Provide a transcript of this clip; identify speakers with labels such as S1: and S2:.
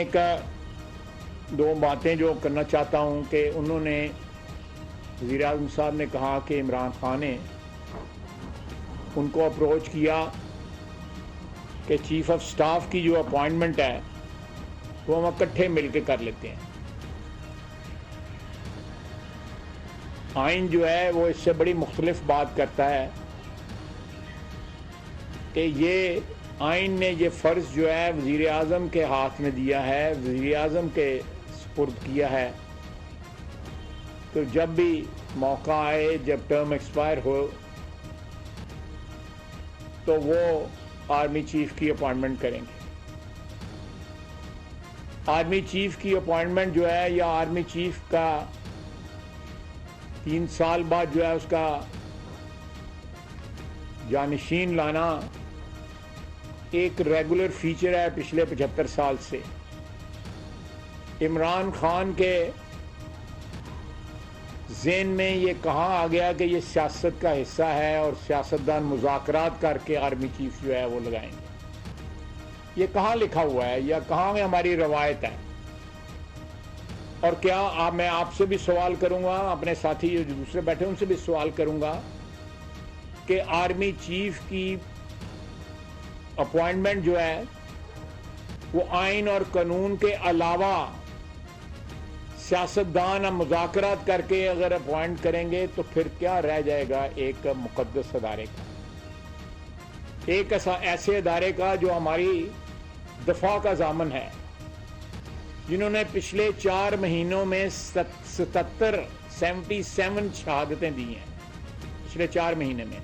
S1: ایک دو باتیں جو کرنا چاہتا ہوں کہ انہوں نے وزیر اعظم صاحب نے کہا کہ عمران خان نے ان کو اپروچ کیا کہ چیف آف سٹاف کی جو اپوائنٹمنٹ ہے وہ ہم اکٹھے مل کے کر لیتے ہیں. آئین جو ہے وہ اس سے بڑی مختلف بات کرتا ہے کہ یہ آئین نے یہ فرض جو ہے وزیر اعظم کے ہاتھ میں دیا ہے, وزیر اعظم کے سپرد کیا ہے. تو جب بھی موقع آئے, جب ٹرم ایکسپائر ہو, تو وہ آرمی چیف کی اپوائنٹمنٹ کریں گے. آرمی چیف کی اپوائنٹمنٹ جو ہے یا آرمی چیف کا 3 سال بعد جو ہے اس کا جانشین لانا ایک ریگولر فیچر ہے پچھلے 75 سال سے. عمران خان کے ذہن میں یہ کہاں آ گیا کہ یہ سیاست کا حصہ ہے اور سیاستدان مذاکرات کر کے آرمی چیف جو ہے وہ لگائیں گے؟ یہ کہاں لکھا ہوا ہے یا کہاں میں ہماری روایت ہے؟ اور کیا میں آپ سے بھی سوال کروں گا, اپنے ساتھی جو دوسرے بیٹھے ان سے بھی سوال کروں گا کہ آرمی چیف کی اپوائنٹمنٹ جو ہے وہ آئین اور قانون کے علاوہ سیاستدان مذاکرات کر کے اگر اپوائنٹ کریں گے تو پھر کیا رہ جائے گا ایک مقدس ادارے کا, ایک ایسے ادارے کا جو ہماری دفاع کا ضامن ہے, جنہوں نے پچھلے 4 مہینوں میں 77 شہادتیں دی ہیں پچھلے 4 مہینے میں.